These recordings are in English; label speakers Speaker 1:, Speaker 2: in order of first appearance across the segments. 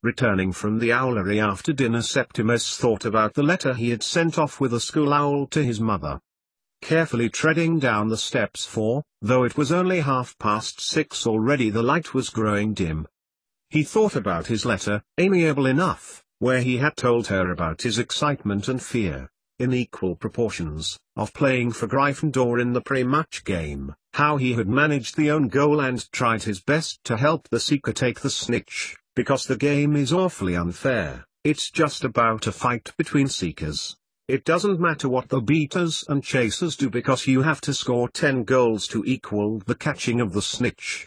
Speaker 1: Returning from the owlery after dinner, Septimus thought about the letter he had sent off with a school owl to his mother. Carefully treading down the steps though it was only 6:30 already, the light was growing dim. He thought about his letter, amiable enough, where he had told her about his excitement and fear, in equal proportions, of playing for Gryffindor in the pre-match game, how he had managed the own goal and tried his best to help the Seeker take the snitch, because the game is awfully unfair. It's just about a fight between Seekers. It doesn't matter what the beaters and chasers do, because you have to score 10 goals to equal the catching of the snitch.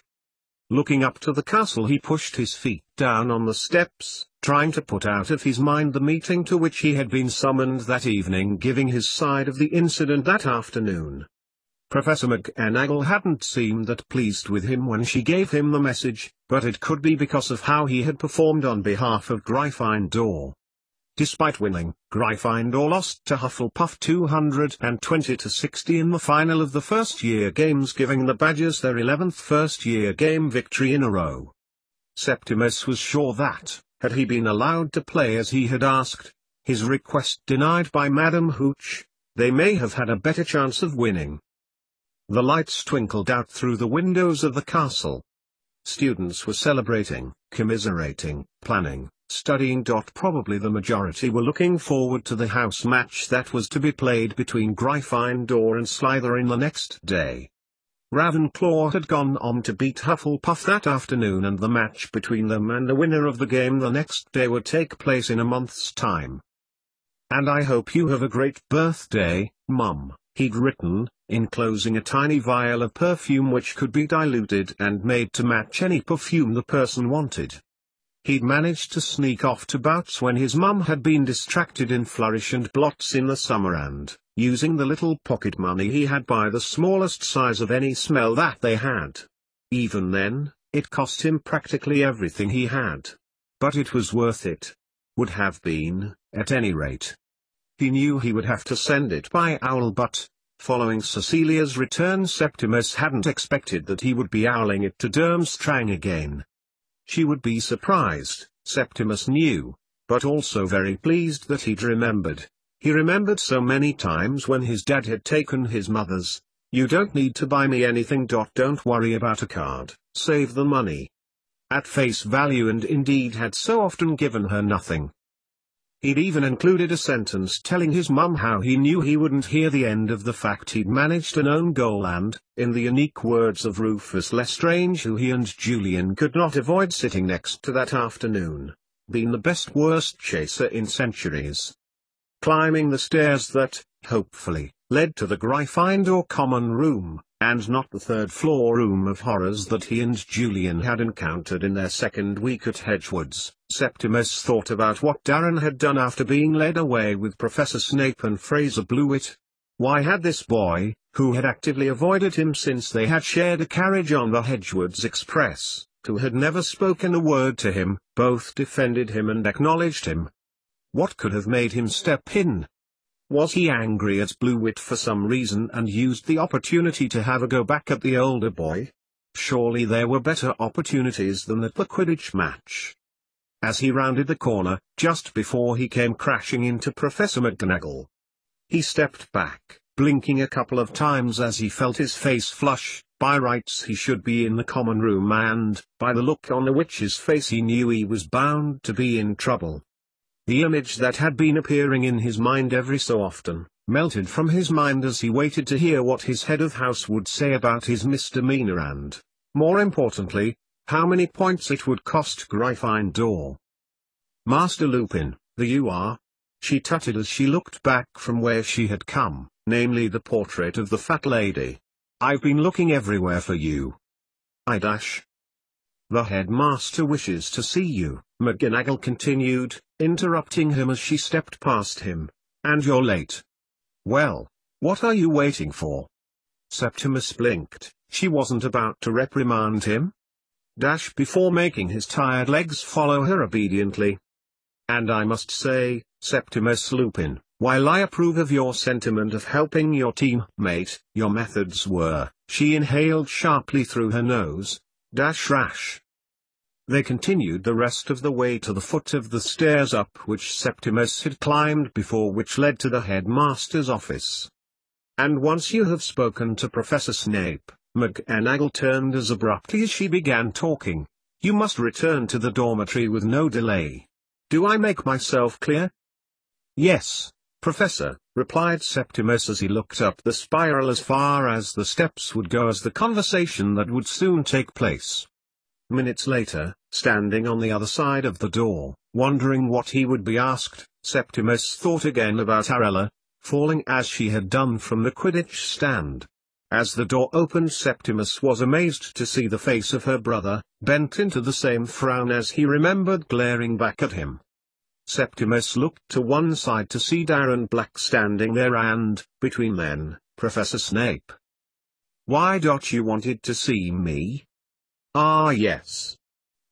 Speaker 1: Looking up to the castle, he pushed his feet down on the steps, trying to put out of his mind the meeting to which he had been summoned that evening, giving his side of the incident that afternoon. Professor McGonagall hadn't seemed that pleased with him when she gave him the message, but it could be because of how he had performed on behalf of Gryffindor. Despite winning, Gryffindor lost to Hufflepuff 220-60 in the final of the first-year games, giving the Badgers their 11th first-year game victory in a row. Septimus was sure that, had he been allowed to play as he had asked, his request denied by Madam Hooch, they may have had a better chance of winning. The lights twinkled out through the windows of the castle. Students were celebrating, commiserating, planning, studying. Probably the majority were looking forward to the house match that was to be played between Gryffindor and Slytherin the next day. Ravenclaw had gone on to beat Hufflepuff that afternoon, and the match between them and the winner of the game the next day would take place in a month's time. "And I hope you have a great birthday, Mum," he'd written, enclosing a tiny vial of perfume which could be diluted and made to match any perfume the person wanted. He'd managed to sneak off to bouts when his mum had been distracted in Flourish and Blots in the summer, and, using the little pocket money he had, buy the smallest size of any smell that they had. Even then, it cost him practically everything he had. But it was worth it. Would have been, at any rate. He knew he would have to send it by owl, but, following Cecilia's return, Septimus hadn't expected that he would be owling it to Durmstrang again. She would be surprised, Septimus knew, but also very pleased that he'd remembered. He remembered so many times when his dad had taken his mother's, "You don't need to buy me anything. Don't worry about a card, save the money," at face value, and indeed had so often given her nothing. He'd even included a sentence telling his mum how he knew he wouldn't hear the end of the fact he'd managed an own goal and, in the unique words of Rufus Lestrange, who he and Julian could not avoid sitting next to that afternoon, been the best worst chaser in centuries. Climbing the stairs that, hopefully, led to the Gryffindor common room, and not the third-floor room of horrors that he and Julian had encountered in their second week at Hedgewoods, Septimus thought about what Darren had done after being led away with Professor Snape and Fraser Blewett. Why had this boy, who had actively avoided him since they had shared a carriage on the Hedgewoods Express, who had never spoken a word to him, both defended him and acknowledged him? What could have made him step in? Was he angry at Blewett for some reason and used the opportunity to have a go back at the older boy? Surely there were better opportunities than at the Quidditch match. As he rounded the corner, just before he came crashing into Professor McGonagall, he stepped back, blinking a couple of times as he felt his face flush. By rights he should be in the common room, and, by the look on the witch's face, he knew he was bound to be in trouble. The image that had been appearing in his mind every so often, melted from his mind as he waited to hear what his head of house would say about his misdemeanor and, more importantly, how many points it would cost Gryffindor. "Master Lupin, there you are," she tutted as she looked back from where she had come, namely the portrait of the fat lady. "I've been looking everywhere for you." "I dash. The headmaster wishes to see you," McGonagall continued, interrupting him as she stepped past him. "And you're late." "Well, what are you waiting for?" Septimus blinked. She wasn't about to reprimand him? Before making his tired legs follow her obediently. "And I must say, Septimus Lupin, while I approve of your sentiment of helping your teammate, your methods were," she inhaled sharply through her nose, rash. They continued the rest of the way to the foot of the stairs up which Septimus had climbed before, which led to the headmaster's office. "And once you have spoken to Professor Snape," McGonagall turned as abruptly as she began talking, "you must return to the dormitory with no delay. Do I make myself clear?" "Yes, Professor," replied Septimus as he looked up the spiral as far as the steps would go as the conversation that would soon take place. Minutes later, standing on the other side of the door, wondering what he would be asked, Septimus thought again about Arella, falling as she had done from the Quidditch stand. As the door opened, Septimus was amazed to see the face of her brother, bent into the same frown as he remembered glaring back at him. Septimus looked to one side to see Darren Black standing there and, between them, Professor Snape. "Why don't you wanted to see me?" "Ah yes.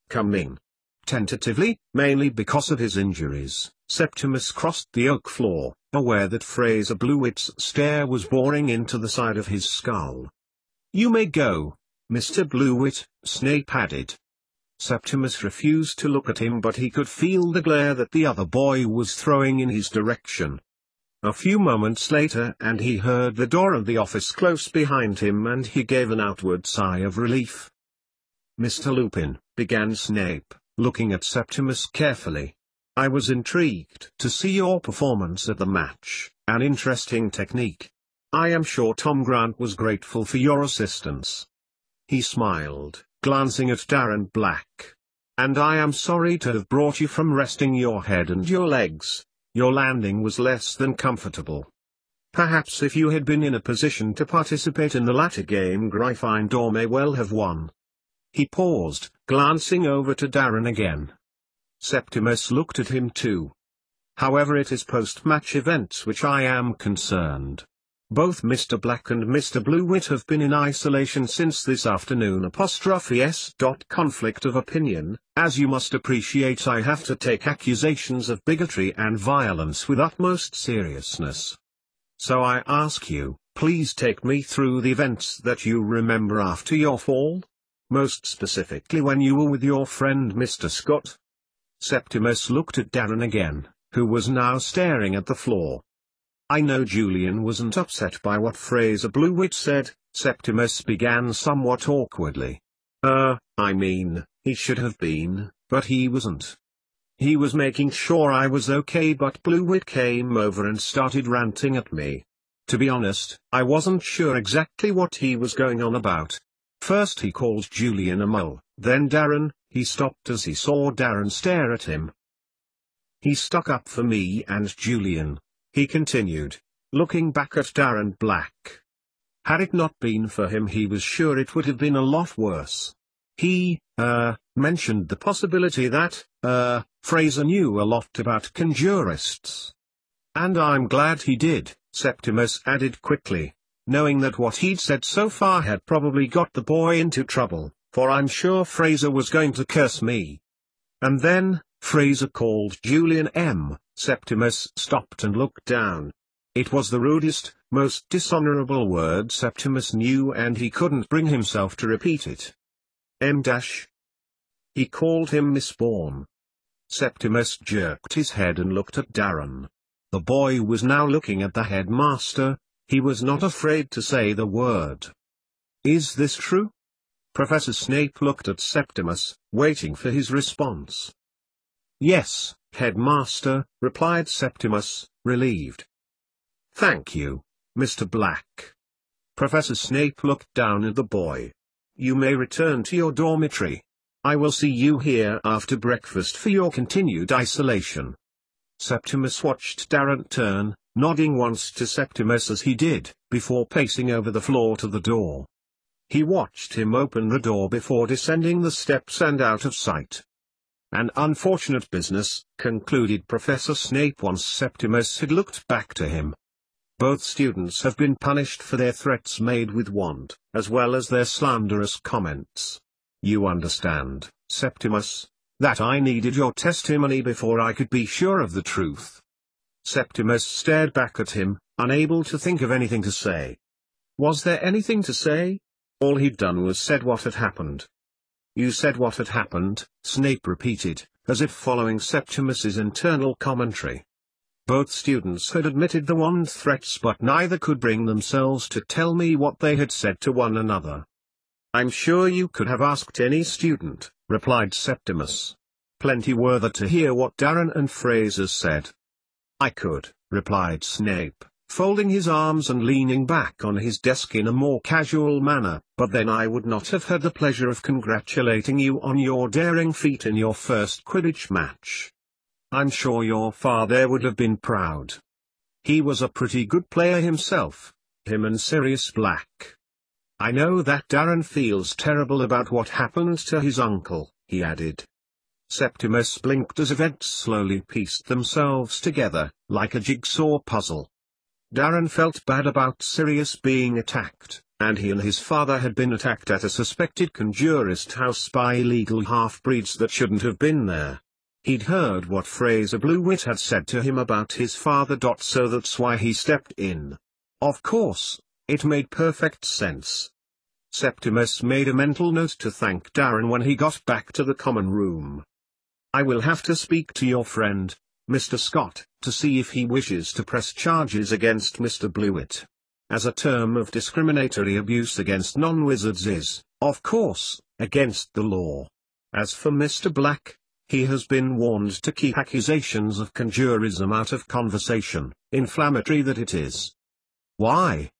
Speaker 1: Come in." Tentatively, mainly because of his injuries, Septimus crossed the oak floor, aware that Fraser Blewit's stare was boring into the side of his skull. "You may go, Mr. Blewit," Snape added. Septimus refused to look at him, but he could feel the glare that the other boy was throwing in his direction. A few moments later and he heard the door of the office close behind him, and he gave an outward sigh of relief. "Mr. Lupin," began Snape, looking at Septimus carefully, "I was intrigued to see your performance at the match, an interesting technique. I am sure Tom Grant was grateful for your assistance." He smiled, glancing at Darren Black. "And I am sorry to have brought you from resting your head and your legs. Your landing was less than comfortable. Perhaps if you had been in a position to participate in the latter game, Gryffindor may well have won." He paused, glancing over to Darren again. Septimus looked at him too. "However, it is post-match events which I am concerned. Both Mr. Black and Mr. Blewit have been in isolation since this afternoon. Conflict of opinion. As you must appreciate, I have to take accusations of bigotry and violence with utmost seriousness. So I ask you, please take me through the events that you remember after your fall. Most specifically when you were with your friend Mr. Scott." Septimus looked at Darren again, who was now staring at the floor. "I know Julian wasn't upset by what Fraser Blewit said," Septimus began somewhat awkwardly. I mean, he should have been, but he wasn't. He was making sure I was okay, but Blewit came over and started ranting at me. To be honest, I wasn't sure exactly what he was going on about. First he called Julian a mole, then Darren." He stopped as he saw Darren stare at him. "He stuck up for me and Julian," he continued, looking back at Darren Black. "Had it not been for him, he was sure it would have been a lot worse. He, mentioned the possibility that, Fraser knew a lot about conjurists. And I'm glad he did," Septimus added quickly, knowing that what he'd said so far had probably got the boy into trouble, for I'm sure Fraser was going to curse me. "And then, Fraser called Julian M." Septimus stopped and looked down. It was the rudest, most dishonorable word Septimus knew, and he couldn't bring himself to repeat it. M-. He called him Mistborn. Septimus jerked his head and looked at Darren. The boy was now looking at the headmaster. He was not afraid to say the word. "Is this true?" Professor Snape looked at Septimus, waiting for his response. "Yes, Headmaster," replied Septimus, relieved. "Thank you, Mr. Black." Professor Snape looked down at the boy. "You may return to your dormitory. I will see you here after breakfast for your continued isolation." Septimus watched Darren turn, nodding once to Septimus as he did, before pacing over the floor to the door. He watched him open the door before descending the steps and out of sight. "An unfortunate business," concluded Professor Snape once Septimus had looked back to him. "Both students have been punished for their threats made with wand, as well as their slanderous comments. You understand, Septimus, that I needed your testimony before I could be sure of the truth." Septimus stared back at him, unable to think of anything to say. Was there anything to say? All he'd done was said what had happened. You said what had happened, Snape repeated, as if following Septimus's internal commentary. Both students had admitted the wand threats, but neither could bring themselves to tell me what they had said to one another. I'm sure you could have asked any student, replied Septimus. Plenty were there to hear what Darren and Fraser said. I could, replied Snape, folding his arms and leaning back on his desk in a more casual manner, but then I would not have had the pleasure of congratulating you on your daring feat in your first Quidditch match. I'm sure your father would have been proud. He was a pretty good player himself, him and Sirius Black. I know that Darren feels terrible about what happened to his uncle, he added. Septimus blinked as events slowly pieced themselves together, like a jigsaw puzzle. Darren felt bad about Sirius being attacked, and he and his father had been attacked at a suspected conjurist house by illegal half-breeds that shouldn't have been there. He'd heard what Fraser Blewett had said to him about his father. So that's why he stepped in. Of course, it made perfect sense. Septimus made a mental note to thank Darren when he got back to the common room. I will have to speak to your friend, Mr. Scott, to see if he wishes to press charges against Mr. Blewett. As a term of discriminatory abuse against non-wizards is, of course, against the law. As for Mr. Black, he has been warned to keep accusations of conjurism out of conversation, inflammatory that it is. Why?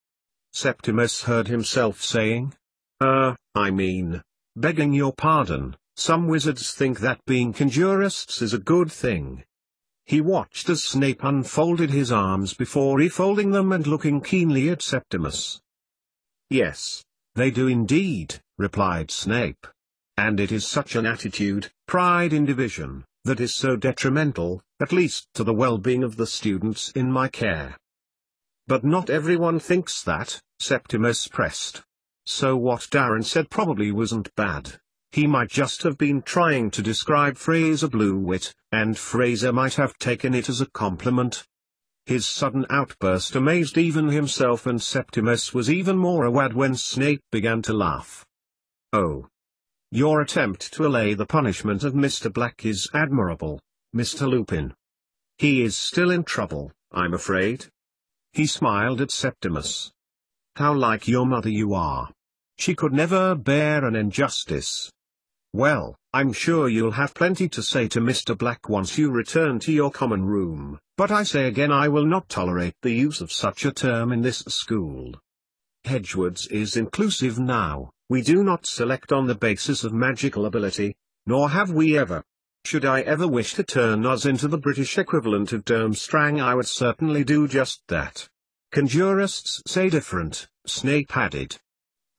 Speaker 1: Septimus heard himself saying. I mean, begging your pardon, some wizards think that being conjurists is a good thing. He watched as Snape unfolded his arms before refolding them and looking keenly at Septimus. Yes, they do indeed, replied Snape. And it is such an attitude, pride in division, that is so detrimental, at least to the well-being of the students in my care. But not everyone thinks that, Septimus pressed. So what Darren said probably wasn't bad. He might just have been trying to describe Fraser Blewett, and Fraser might have taken it as a compliment. His sudden outburst amazed even himself, and Septimus was even more awed when Snape began to laugh. Oh. Your attempt to allay the punishment of Mr. Black is admirable, Mr. Lupin. He is still in trouble, I'm afraid. He smiled at Septimus. How like your mother you are. She could never bear an injustice. Well, I'm sure you'll have plenty to say to Mr. Black once you return to your common room, but I say again I will not tolerate the use of such a term in this school. Hedgewood's is inclusive now, we do not select on the basis of magical ability, nor have we ever. Should I ever wish to turn us into the British equivalent of Durmstrang, I would certainly do just that. Conjurists say different, Snape added.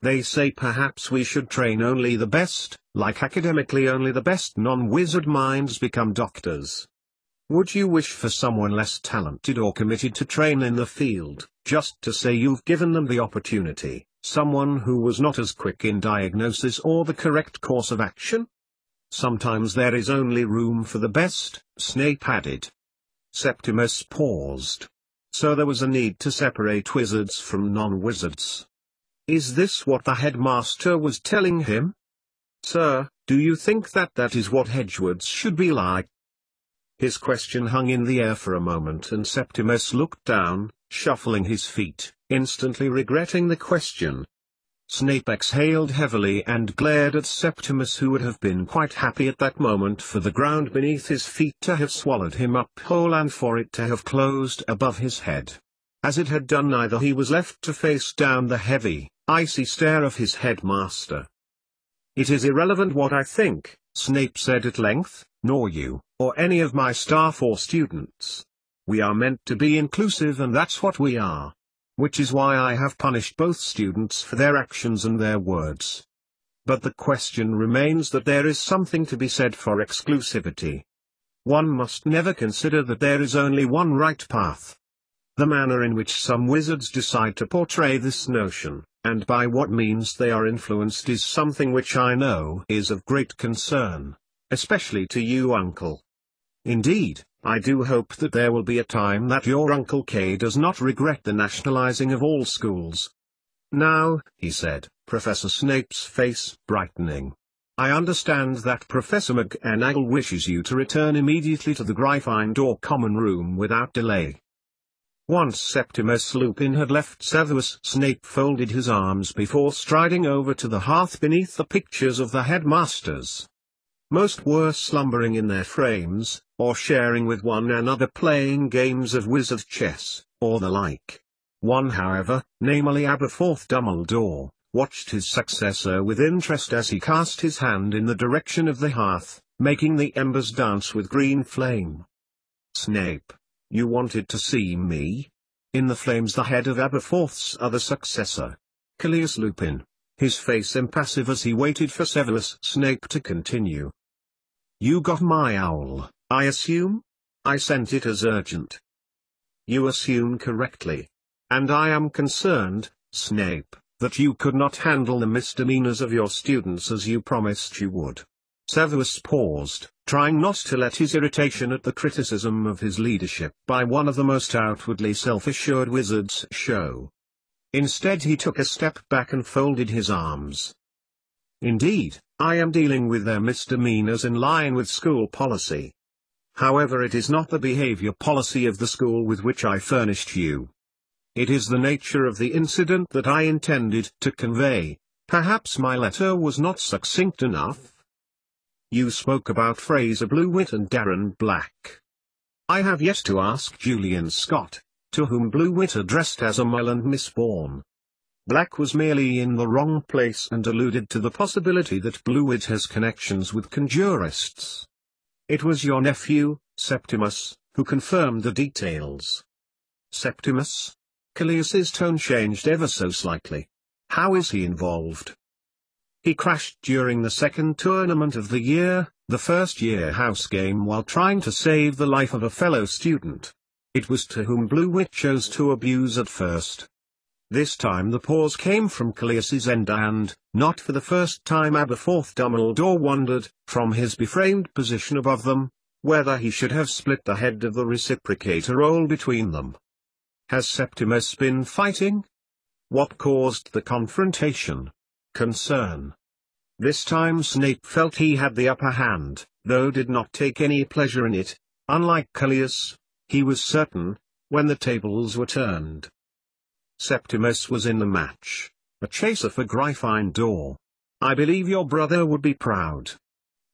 Speaker 1: They say perhaps we should train only the best, like academically only the best non-wizard minds become doctors. Would you wish for someone less talented or committed to train in the field, just to say you've given them the opportunity, someone who was not as quick in diagnosis or the correct course of action? Sometimes there is only room for the best, Snape added. Septimus paused. So there was a need to separate wizards from non-wizards. Is this what the headmaster was telling him? Sir, do you think that is what Hedgewood's should be like? His question hung in the air for a moment, and Septimus looked down, shuffling his feet, instantly regretting the question. Snape exhaled heavily and glared at Septimus, who would have been quite happy at that moment for the ground beneath his feet to have swallowed him up whole and for it to have closed above his head. As it had done neither, he was left to face down the heavy, icy stare of his headmaster. It is irrelevant what I think, Snape said at length, nor you, or any of my staff or students. We are meant to be inclusive, and that's what we are. Which is why I have punished both students for their actions and their words. But the question remains that there is something to be said for exclusivity. One must never consider that there is only one right path. The manner in which some wizards decide to portray this notion, and by what means they are influenced, is something which I know is of great concern, especially to you, Uncle. Indeed, I do hope that there will be a time that your Uncle K does not regret the nationalizing of all schools. Now, he said, Professor Snape's face brightening. I understand that Professor McGonagall wishes you to return immediately to the Gryffindor common room without delay. Once Septimus Lupin had left, Severus Snape folded his arms before striding over to the hearth beneath the pictures of the headmasters. Most were slumbering in their frames, or sharing with one another playing games of wizard chess, or the like. One however, namely Aberforth Dumbledore, watched his successor with interest as he cast his hand in the direction of the hearth, making the embers dance with green flame. "Snape, you wanted to see me?" In the flames the head of Aberforth's other successor, Callias Lupin, his face impassive as he waited for Severus Snape to continue. "You got my owl, I assume? I sent it as urgent." "You assume correctly. And I am concerned, Snape, that you could not handle the misdemeanors of your students as you promised you would." Severus paused, trying not to let his irritation at the criticism of his leadership by one of the most outwardly self-assured wizards show. Instead he took a step back and folded his arms. "Indeed, I am dealing with their misdemeanors in line with school policy. However, it is not the behavior policy of the school with which I furnished you. It is the nature of the incident that I intended to convey. Perhaps my letter was not succinct enough. You spoke about Fraser Blewett and Darren Black. I have yet to ask Julian Scott, to whom Blewett addressed as a Mill and Miss Bourne. Black was merely in the wrong place and alluded to the possibility that Blewett has connections with conjurists. It was your nephew, Septimus, who confirmed the details." "Septimus?" Callias's tone changed ever so slightly. "How is he involved?" "He crashed during the second tournament of the year, the first-year house game, while trying to save the life of a fellow student. It was to whom Blewett chose to abuse at first." This time the pause came from Callias's end and, not for the first time, Aberforth Dumbledore wondered, from his beframed position above them, whether he should have split the head of the reciprocator role between them. "Has Septimus been fighting? What caused the confrontation?" Concern. This time Snape felt he had the upper hand, though did not take any pleasure in it. Unlike Callias, he was certain, when the tables were turned. Septimus was in the match, a chaser for Gryffindor. I believe your brother would be proud.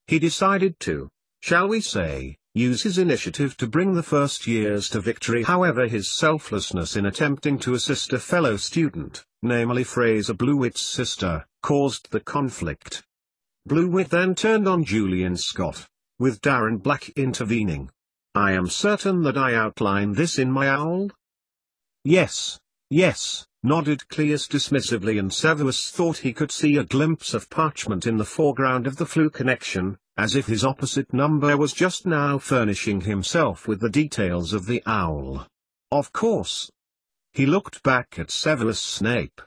Speaker 1: He decided to, shall we say, use his initiative to bring the first years to victory. However, his selflessness in attempting to assist a fellow student, namely Fraser Blewett's sister, caused the conflict. Blewett then turned on Julian Scott, with Darren Black intervening. I am certain that I outlined this in my owl? Yes, nodded Cleus dismissively, and Severus thought he could see a glimpse of parchment in the foreground of the Flu connection, as if his opposite number was just now furnishing himself with the details of the owl. Of course. He looked back at Severus Snape.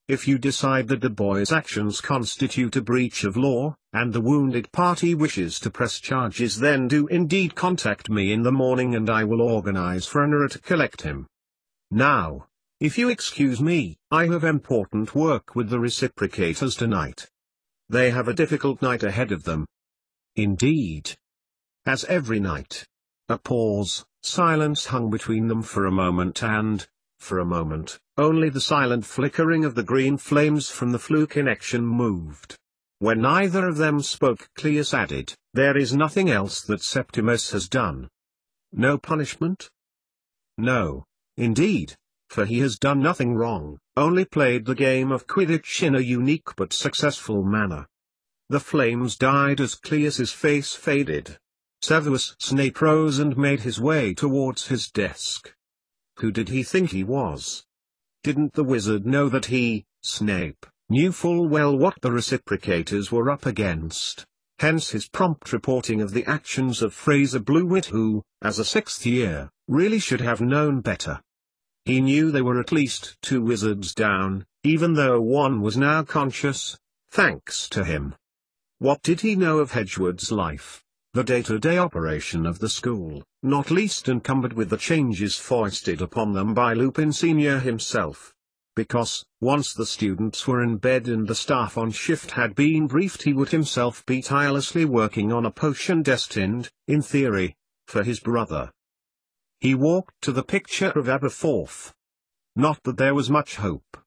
Speaker 1: If you decide that the boy's actions constitute a breach of law, and the wounded party wishes to press charges, then do indeed contact me in the morning and I will organize for an to collect him. Now, if you excuse me, I have important work with the reciprocators tonight. They have a difficult night ahead of them. Indeed. As every night. A pause, silence hung between them for a moment, and, for a moment, only the silent flickering of the green flames from the Flu connection moved. When neither of them spoke, Cleus added, there is nothing else that Septimus has done. No punishment? No, indeed, for he has done nothing wrong, only played the game of Quidditch in a unique but successful manner. The flames died as Cleus's face faded. Severus Snape rose and made his way towards his desk. Who did he think he was? Didn't the wizard know that he, Snape, knew full well what the reciprocators were up against? Hence his prompt reporting of the actions of Fraser Blewett, who, as a sixth year, really should have known better. He knew they were at least 2 wizards down, even though one was now conscious, thanks to him. What did he know of Hedgewood's life? The day-to-day operation of the school, not least encumbered with the changes foisted upon them by Lupin Sr. himself. because, once the students were in bed and the staff on shift had been briefed, he would himself be tirelessly working on a potion destined, in theory, for his brother. He walked to the picture of Aberforth. Not that there was much hope.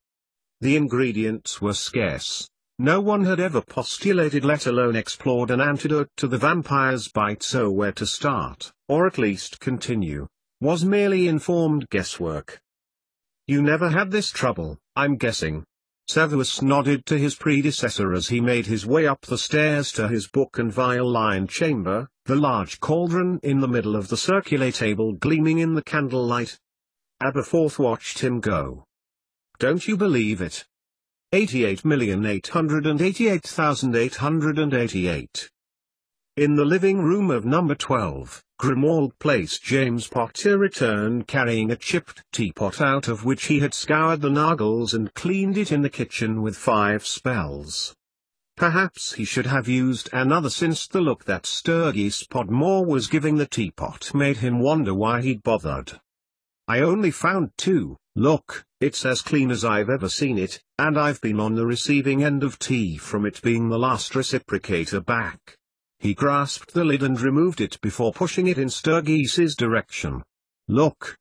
Speaker 1: The ingredients were scarce. No one had ever postulated, let alone explored, an antidote to the vampire's bite, so where to start, or at least continue, was merely informed guesswork. "You never had this trouble, I'm guessing." Severus nodded to his predecessor as he made his way up the stairs to his book and vial-lined chamber, the large cauldron in the middle of the circular table gleaming in the candlelight. Aberforth watched him go. "Don't you believe it? 88,888,888. In the living room of number 12, Grimmauld Place, James Potter returned carrying a chipped teapot out of which he had scoured the nargles and cleaned it in the kitchen with 5 spells. Perhaps he should have used another, since the look that Sturgis Podmore was giving the teapot made him wonder why he'd bothered. "I only found 2, look, it's as clean as I've ever seen it, and I've been on the receiving end of tea from it being the last reciprocator back." He grasped the lid and removed it before pushing it in Sturgis's direction. "Look."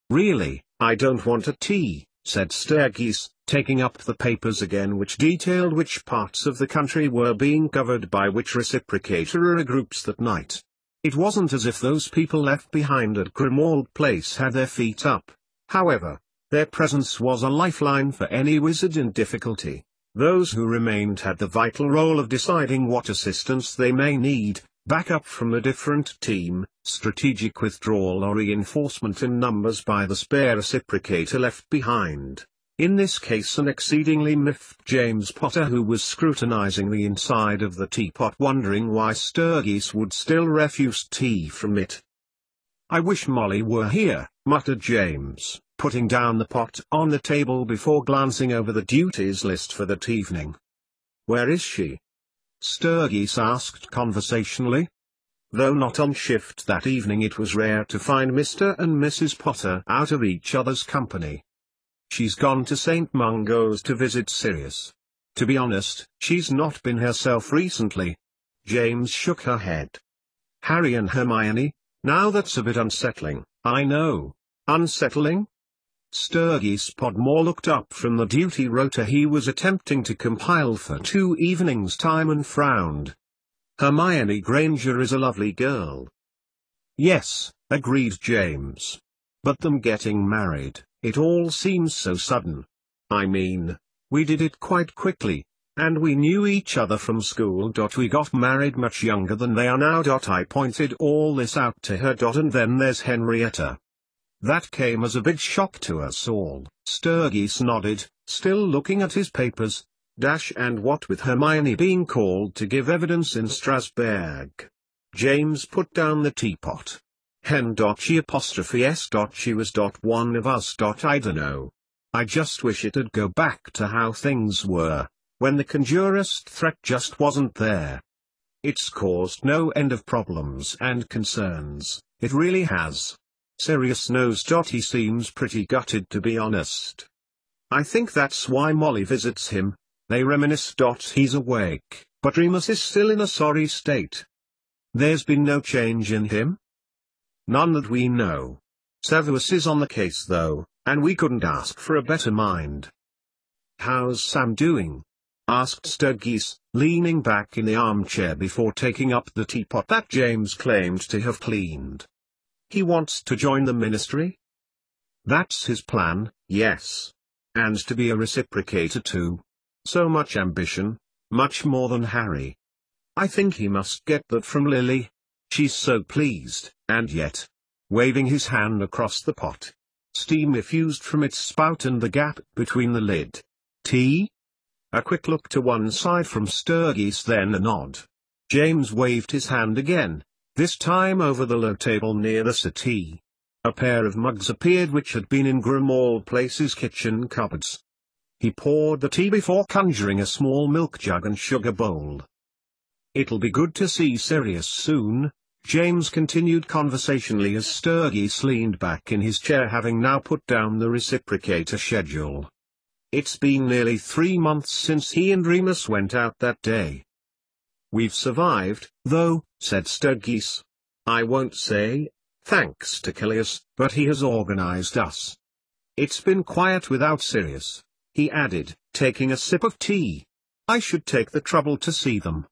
Speaker 1: "Really, I don't want a tea," said Sturgis, taking up the papers again which detailed which parts of the country were being covered by which reciprocator groups that night. It wasn't as if those people left behind at Grimmauld Place had their feet up. However, their presence was a lifeline for any wizard in difficulty. Those who remained had the vital role of deciding what assistance they may need, backup from a different team, strategic withdrawal or reinforcement in numbers by the spare reciprocator left behind. In this case an exceedingly miffed James Potter, who was scrutinizing the inside of the teapot, wondering why Sturgis would still refuse tea from it. "I wish Molly were here," muttered James, putting down the pot on the table before glancing over the duties list for that evening. "Where is she?" Sturgis asked conversationally. Though not on shift that evening, it was rare to find Mr. and Mrs. Potter out of each other's company. "She's gone to St. Mungo's to visit Sirius. To be honest, she's not been herself recently." James shook her head. "Harry and Hermione? Now that's a bit unsettling." "I know. Unsettling?" Sturgis Podmore looked up from the duty rota he was attempting to compile for 2 evenings' time and frowned. "Hermione Granger is a lovely girl." "Yes," agreed James. "But them getting married, it all seems so sudden. I mean, we did it quite quickly, and we knew each other from school. We got married much younger than they are now. I pointed all this out to her. And then there's Henrietta. That came as a big shock to us all." Sturgis nodded, still looking at his papers. And what with Hermione being called to give evidence in Strasbourg. James put down the teapot. She was one of us. I dunno. I just wish it'd go back to how things were, when the conjurist threat just wasn't there. It's caused no end of problems and concerns, it really has. Sirius knows. He seems pretty gutted, to be honest. I think that's why Molly visits him. They reminisce. He's awake, but Remus is still in a sorry state. There's been no change in him? None that we know. Severus is on the case though, and we couldn't ask for a better mind. "How's Sam doing?" asked Sturgis, leaning back in the armchair before taking up the teapot that James claimed to have cleaned. "He wants to join the ministry?" "That's his plan, yes. And to be a reciprocator too. So much ambition, much more than Harry. I think he must get that from Lily. She's so pleased, and yet," waving his hand across the pot, steam effused from its spout and the gap between the lid. "Tea?" A quick look to one side from Sturgis, then a nod. James waved his hand again, this time over the low table near the settee. A pair of mugs appeared which had been in Grimmauld Place's kitchen cupboards. He poured the tea before conjuring a small milk jug and sugar bowl. "It'll be good to see Sirius soon," James continued conversationally as Sturgis leaned back in his chair, having now put down the reciprocator schedule. It's been nearly 3 months since he and Remus went out that day. We've survived, though, said Sturgis. I won't say, thanks to Cilius, but he has organized us. It's been quiet without Sirius, he added, taking a sip of tea. I should take the trouble to see them.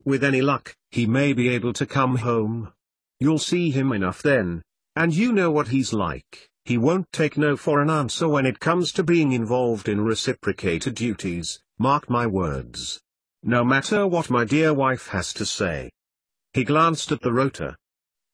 Speaker 1: With any luck, he may be able to come home. You'll see him enough then, and you know what he's like. He won't take no for an answer when it comes to being involved in reciprocated duties, mark my words. No matter what my dear wife has to say. He glanced at the rota.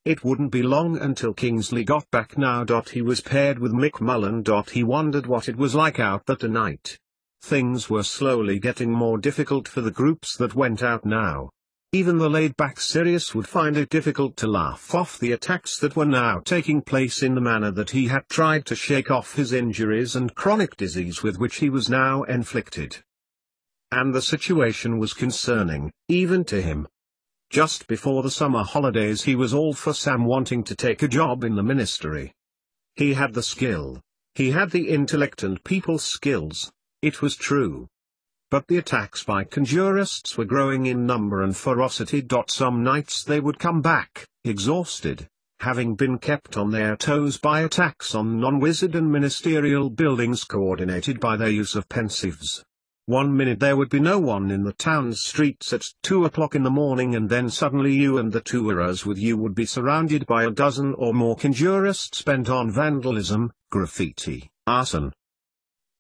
Speaker 1: It wouldn't be long until Kingsley got back now. He was paired with Mick Mullen. He wondered what it was like out that night. Things were slowly getting more difficult for the groups that went out now. Even the laid-back Sirius would find it difficult to laugh off the attacks that were now taking place in the manner that he had tried to shake off his injuries and chronic disease with which he was now inflicted. And the situation was concerning, even to him. Just before the summer holidays he was all for Sam wanting to take a job in the ministry. He had the skill. He had the intellect and people skills, it was true. But the attacks by conjurists were growing in number and ferocity. Some nights they would come back, exhausted, having been kept on their toes by attacks on non-wizard and ministerial buildings coordinated by their use of pensives. 1 minute there would be no one in the town's streets at 2 o'clock in the morning, and then suddenly you and the tourers with you would be surrounded by a dozen or more conjurists bent on vandalism, graffiti, arson.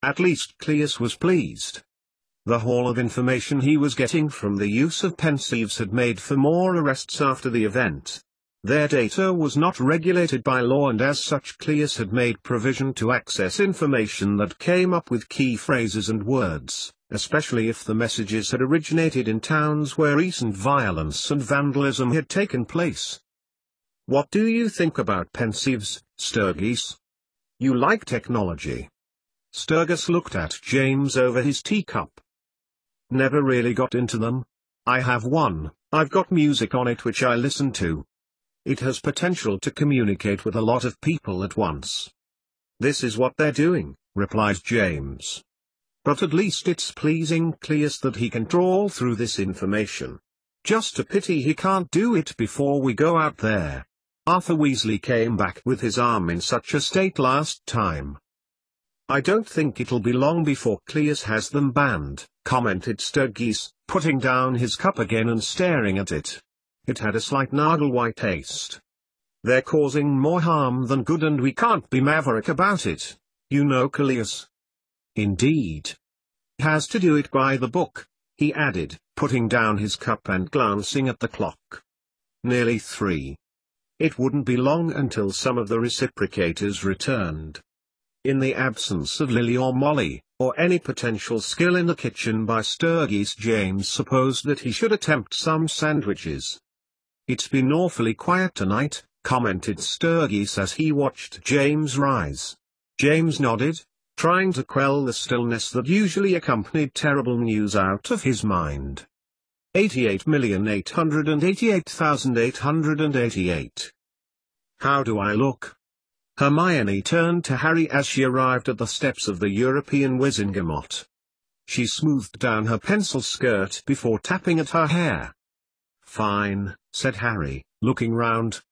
Speaker 1: At least Cleus was pleased. The haul of information he was getting from the use of pensives had made for more arrests after the event. Their data was not regulated by law, and as such Cleus had made provision to access information that came up with key phrases and words, especially if the messages had originated in towns where recent violence and vandalism had taken place. What do you think about pensives, Sturgis? You like technology? Sturgis looked at James over his teacup. Never really got into them. I have one. I've got music on it which I listen to. It has potential to communicate with a lot of people at once. This is what they're doing, replied James. But at least it's pleasing Cleus that he can trawl through this information. Just a pity he can't do it before we go out there. Arthur Weasley came back with his arm in such a state last time. I don't think it'll be long before Cleus has them banned, commented Sturgis, putting down his cup again and staring at it. It had a slight Nagelwhite taste. They're causing more harm than good, and we can't be maverick about it, you know, Cleus. Indeed. Has to do it by the book, he added, putting down his cup and glancing at the clock. Nearly 3. It wouldn't be long until some of the reciprocators returned. In the absence of Lily or Molly, or any potential skill in the kitchen by Sturgis, James supposed that he should attempt some sandwiches. It's been awfully quiet tonight, commented Sturgis as he watched James rise. James nodded, trying to quell the stillness that usually accompanied terrible news out of his mind. 88,888,888. How do I look? Hermione turned to Harry as she arrived at the steps of the European Wizengamot. She smoothed down her pencil skirt before tapping at her hair. Fine, said Harry, looking round.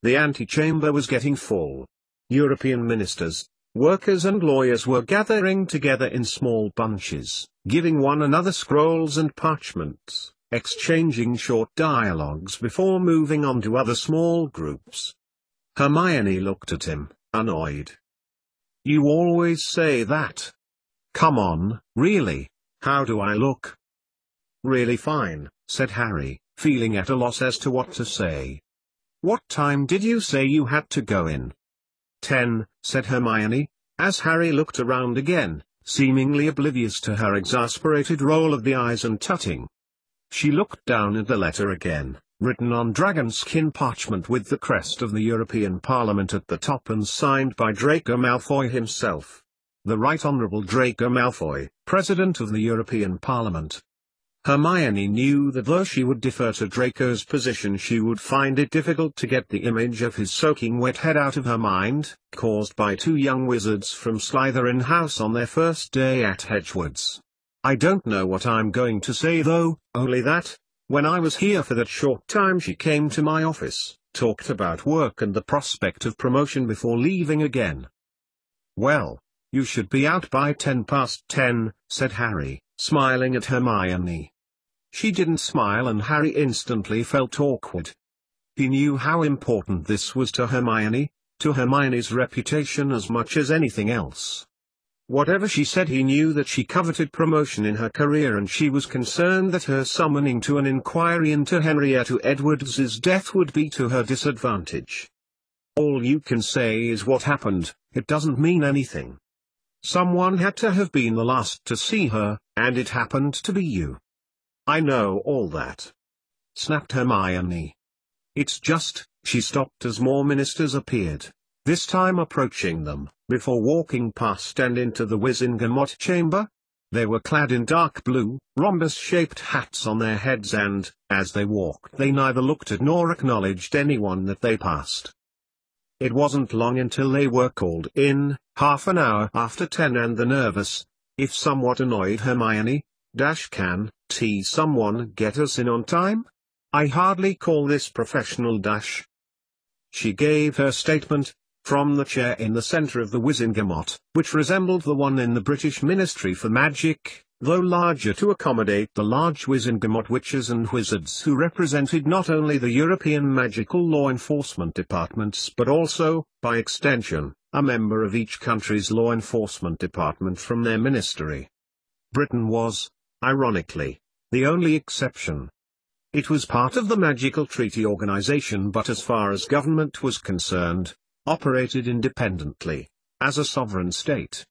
Speaker 1: The antechamber was getting full. European ministers, workers and lawyers were gathering together in small bunches, giving one another scrolls and parchments, exchanging short dialogues before moving on to other small groups. Hermione looked at him, annoyed. You always say that. Come on, really, how do I look? Really fine, said Harry, feeling at a loss as to what to say. What time did you say you had to go in? 10, said Hermione, as Harry looked around again, seemingly oblivious to her exasperated roll of the eyes and tutting. She looked down at the letter again, written on dragon-skin parchment with the crest of the European Parliament at the top and signed by Draco Malfoy himself. The Right Honourable Draco Malfoy, President of the European Parliament. Hermione knew that though she would defer to Draco's position, she would find it difficult to get the image of his soaking wet head out of her mind, caused by two young wizards from Slytherin House on their first day at Hedgewood's. "I don't know what I'm going to say though, only that, when I was here for that short time she came to my office, talked about work and the prospect of promotion before leaving again." "Well, you should be out by 10 past 10, said Harry, smiling at Hermione. She didn't smile and Harry instantly felt awkward. He knew how important this was to Hermione's reputation as much as anything else. Whatever she said, he knew that she coveted promotion in her career, and she was concerned that her summoning to an inquiry into Henrietta Edwards's death would be to her disadvantage. "All you can say is what happened, it doesn't mean anything. Someone had to have been the last to see her, and it happened to be you." "I know all that," snapped Hermione. "It's just," she stopped as more ministers appeared, this time approaching them, before walking past and into the Wizengamot chamber. They were clad in dark blue, rhombus-shaped hats on their heads, and, as they walked, they neither looked at nor acknowledged anyone that they passed. It wasn't long until they were called in, half an hour after 10, and the nervous, if somewhat annoyed Hermione, "Can someone get us in on time? I hardly call this professional." She gave her statement, from the chair in the center of the Wizengamot, which resembled the one in the British Ministry for Magic, though larger to accommodate the large Wizengamot witches and wizards who represented not only the European magical law enforcement departments but also, by extension, a member of each country's law enforcement department from their ministry. Britain was, ironically, the only exception. It was part of the Magical Treaty Organization, but as far as government was concerned, operated independently, as a sovereign state.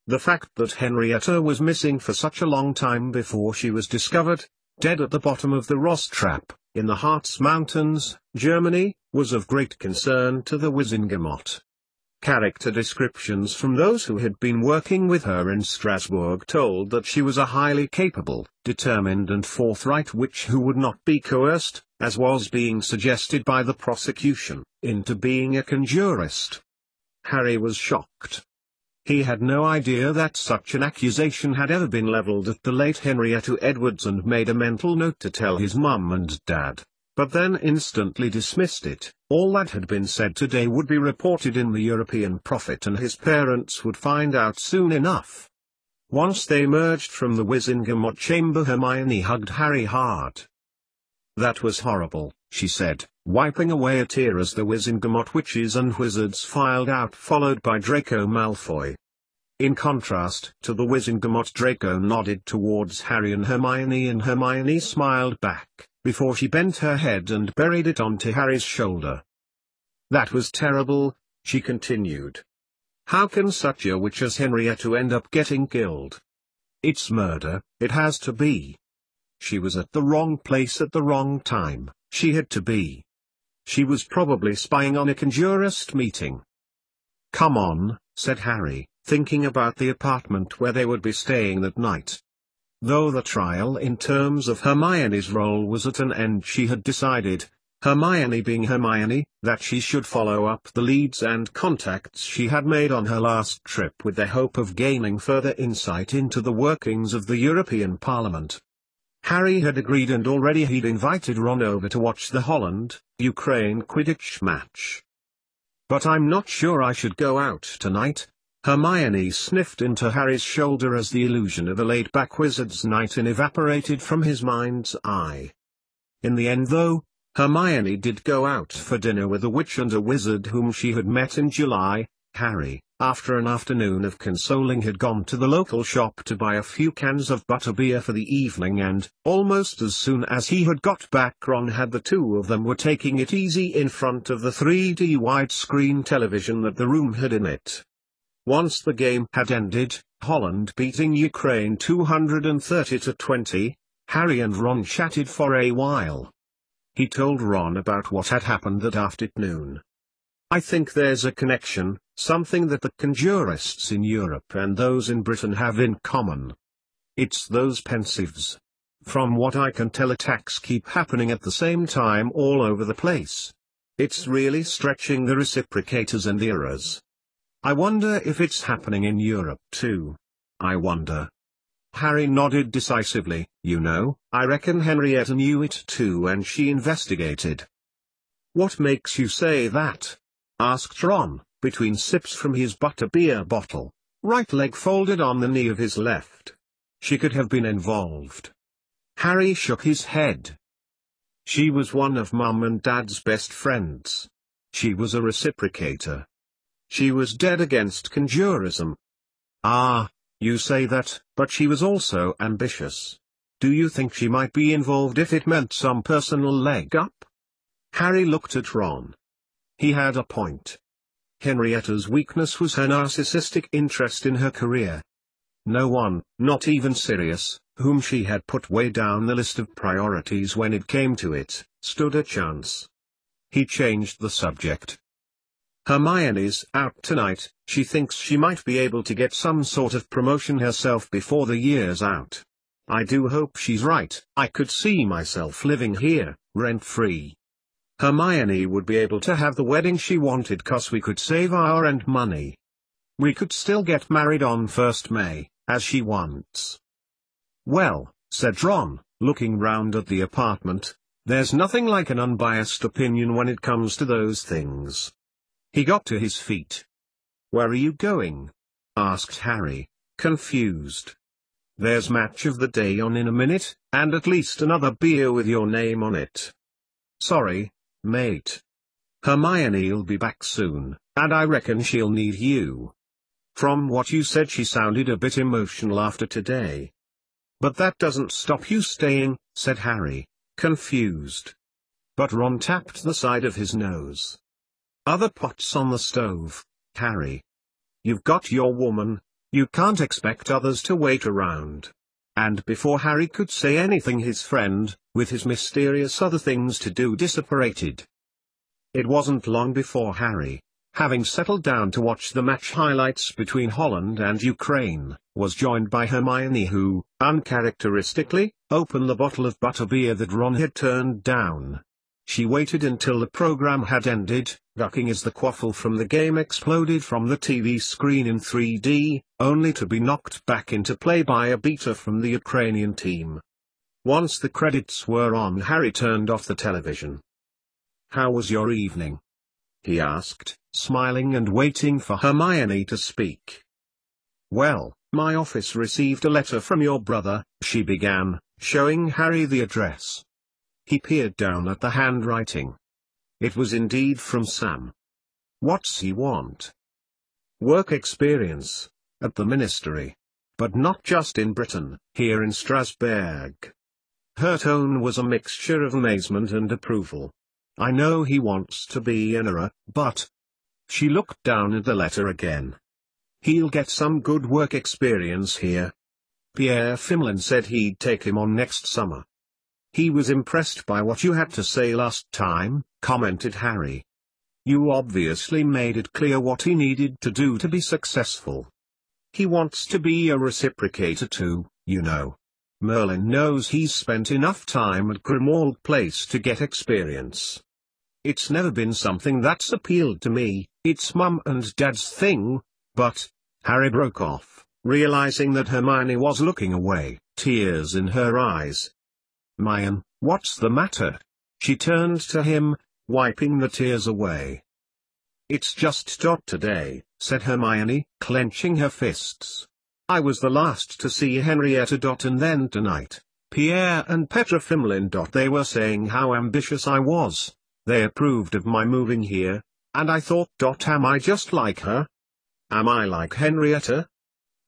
Speaker 1: The fact that Henrietta was missing for such a long time before she was discovered, dead at the bottom of the Ross Trap, in the Harz Mountains, Germany, was of great concern to the Wizengamot. Character descriptions from those who had been working with her in Strasbourg told that she was a highly capable, determined and forthright witch who would not be coerced, as was being suggested by the prosecution, into being a conjurist. Harry was shocked. He had no idea that such an accusation had ever been leveled at the late Henrietta Edwards, and made a mental note to tell his mum and dad, but then instantly dismissed it. All that had been said today would be reported in the European Prophet, and his parents would find out soon enough. Once they emerged from the Wizengamot chamber, Hermione hugged Harry hard. "That was horrible," she said, wiping away a tear as the Wizengamot witches and wizards filed out, followed by Draco Malfoy. In contrast to the Wizengamot, Draco nodded towards Harry and Hermione smiled back, before she bent her head and buried it onto Harry's shoulder. "That was terrible," she continued. "How can such a witch as Henrietta end up getting killed? It's murder, it has to be. She was at the wrong place at the wrong time, she had to be. She was probably spying on a conjurist meeting." "Come on," said Harry, thinking about the apartment where they would be staying that night. Though the trial in terms of Hermione's role was at an end, she had decided, Hermione being Hermione, that she should follow up the leads and contacts she had made on her last trip with the hope of gaining further insight into the workings of the European Parliament. Harry had agreed, and already he'd invited Ron over to watch the Holland-Ukraine Quidditch match. "But I'm not sure I should go out tonight." Hermione sniffed into Harry's shoulder as the illusion of a laid-back wizard's night evaporated from his mind's eye. In the end though, Hermione did go out for dinner with a witch and a wizard whom she had met in July. Harry, after an afternoon of consoling, had gone to the local shop to buy a few cans of butterbeer for the evening, and, almost as soon as he had got back, Ron had the two of them were taking it easy in front of the 3D widescreen television that the room had in it. Once the game had ended, Holland beating Ukraine 230-20, Harry and Ron chatted for a while. He told Ron about what had happened that afternoon. "I think there's a connection, something that the conjurists in Europe and those in Britain have in common. It's those pensives. From what I can tell, attacks keep happening at the same time all over the place. It's really stretching the reciprocators and eras. I wonder if it's happening in Europe too. I wonder. Harry nodded decisively. You know, I reckon Henrietta knew it too and she investigated. What makes you say that? Asked Ron, between sips from his butterbeer bottle, right leg folded on the knee of his left. She could have been involved. Harry shook his head. She was one of Mum and Dad's best friends. She was a reciprocator. She was dead against conjurism. Ah, you say that, but she was also ambitious. Do you think she might be involved if it meant some personal leg up? Harry looked at Ron. He had a point. Henrietta's weakness was her narcissistic interest in her career. No one, not even Sirius, whom she had put way down the list of priorities when it came to it, stood a chance. He changed the subject. Hermione's out tonight. She thinks she might be able to get some sort of promotion herself before the year's out. I do hope she's right. I could see myself living here, rent-free. Hermione would be able to have the wedding she wanted 'cause we could save our rent money. We could still get married on 1st May, as she wants. Well, said Ron, looking round at the apartment, there's nothing like an unbiased opinion when it comes to those things. He got to his feet. Where are you going? Asked Harry, confused. There's match of the day on in a minute, and at least another beer with your name on it. Sorry, mate. Hermione'll be back soon, and I reckon she'll need you. From what you said, she sounded a bit emotional after today. But that doesn't stop you staying, said Harry, confused. But Ron tapped the side of his nose. Other pots on the stove, Harry. You've got your woman, you can't expect others to wait around. And before Harry could say anything, his friend, with his mysterious other things to do, disapparated. It wasn't long before Harry, having settled down to watch the match highlights between Holland and Ukraine, was joined by Hermione, who, uncharacteristically, opened the bottle of butterbeer that Ron had turned down. She waited until the program had ended, ducking as the quaffle from the game exploded from the TV screen in 3D, only to be knocked back into play by a beater from the Ukrainian team. Once the credits were on, Harry turned off the television. How was your evening? He asked, smiling and waiting for Hermione to speak. Well, my office received a letter from your brother, she began, showing Harry the address. He peered down at the handwriting. It was indeed from Sam. What's he want? Work experience, at the ministry. But not just in Britain, here in Strasbourg. Her tone was a mixture of amazement and approval. I know he wants to be an era, but... She looked down at the letter again. He'll get some good work experience here. Pierre Fimlin said he'd take him on next summer. He was impressed by what you had to say last time, commented Harry. You obviously made it clear what he needed to do to be successful. He wants to be a reciprocator too, you know. Merlin knows he's spent enough time at Grimmauld Place to get experience. It's never been something that's appealed to me, it's Mum and Dad's thing, but... Harry broke off, realizing that Hermione was looking away, tears in her eyes. Hermione, what's the matter? She turned to him, wiping the tears away. It's just today, said Hermione, clenching her fists. I was the last to see Henrietta. And then tonight, Pierre and Petra Fimlin. They were saying how ambitious I was. They approved of my moving here, and I thought. Am I just like her? Am I like Henrietta?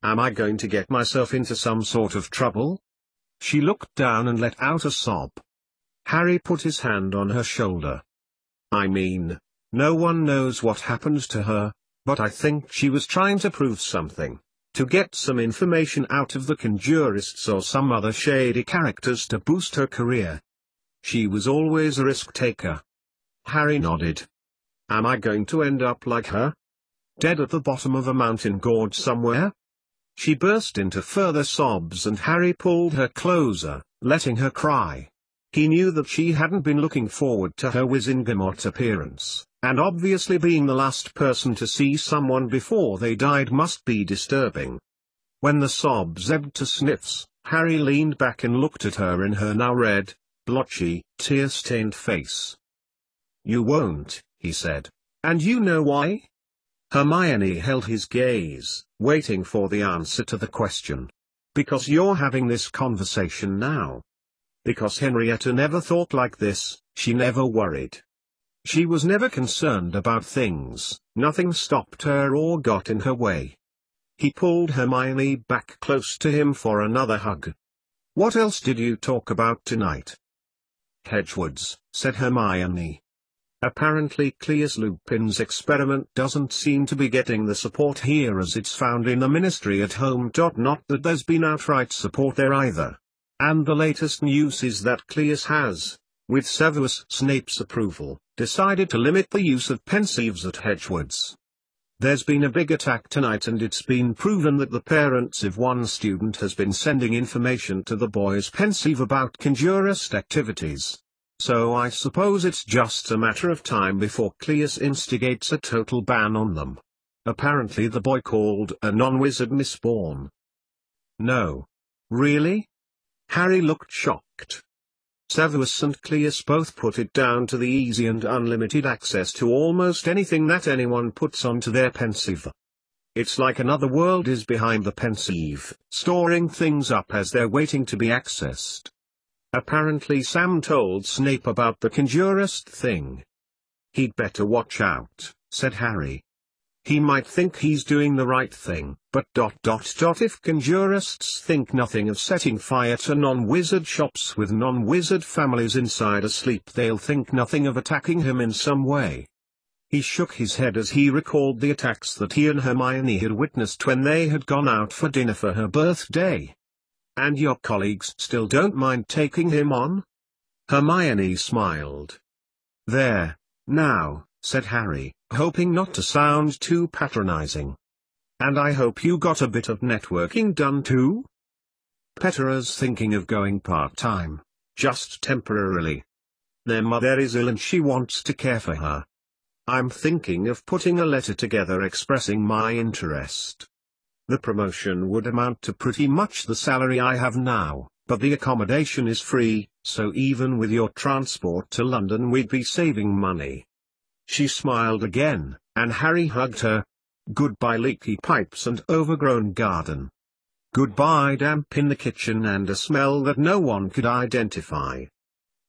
Speaker 1: Am I going to get myself into some sort of trouble? She looked down and let out a sob. Harry put his hand on her shoulder. I mean, no one knows what happened to her, but I think she was trying to prove something, to get some information out of the conjurists or some other shady characters to boost her career. She was always a risk-taker. Harry nodded. Am I going to end up like her? Dead at the bottom of a mountain gorge somewhere? She burst into further sobs and Harry pulled her closer, letting her cry. He knew that she hadn't been looking forward to her Wizengamot appearance, and obviously being the last person to see someone before they died must be disturbing. When the sobs ebbed to sniffs, Harry leaned back and looked at her in her now red, blotchy, tear-stained face. "You won't," he said. "And you know why?" Hermione held his gaze, waiting for the answer to the question. "Because you're having this conversation now. Because Henrietta never thought like this, she never worried. She was never concerned about things, nothing stopped her or got in her way." He pulled Hermione back close to him for another hug. "What else did you talk about tonight?" "Hedgewood's," said Hermione. "Apparently Cleus Lupin's experiment doesn't seem to be getting the support here as it's found in the ministry at home. Not that there's been outright support there either. And the latest news is that Cleus has, with Severus Snape's approval, decided to limit the use of Pensieves at Hedgewood's. There's been a big attack tonight and it's been proven that the parents of one student has been sending information to the boys Pensieve about Conjurist activities. So I suppose it's just a matter of time before Cleus instigates a total ban on them. Apparently the boy called a non-wizard Mistborn." "No. Really?" Harry looked shocked. Severus and Cleus both put it down to the easy and unlimited access to almost anything that anyone puts onto their Pensieve. It's like another world is behind the Pensieve, storing things up as they're waiting to be accessed. Apparently Sam told Snape about the Conjurist thing. "He'd better watch out," said Harry. "He might think he's doing the right thing, but if Conjurists think nothing of setting fire to non-wizard shops with non-wizard families inside asleep, they'll think nothing of attacking him in some way." He shook his head as he recalled the attacks that he and Hermione had witnessed when they had gone out for dinner for her birthday. "And your colleagues still don't mind taking him on?" Hermione smiled. "There, now," said Harry, hoping not to sound too patronizing. "And I hope you got a bit of networking done too?" "Petera's thinking of going part-time, just temporarily. Their mother is ill and she wants to care for her. I'm thinking of putting a letter together expressing my interest. The promotion would amount to pretty much the salary I have now, but the accommodation is free, so even with your transport to London we'd be saving money." She smiled again, and Harry hugged her. Goodbye leaky pipes and overgrown garden. Goodbye damp in the kitchen and a smell that no one could identify.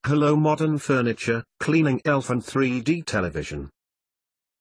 Speaker 1: Hello modern furniture, cleaning elf and 3D television.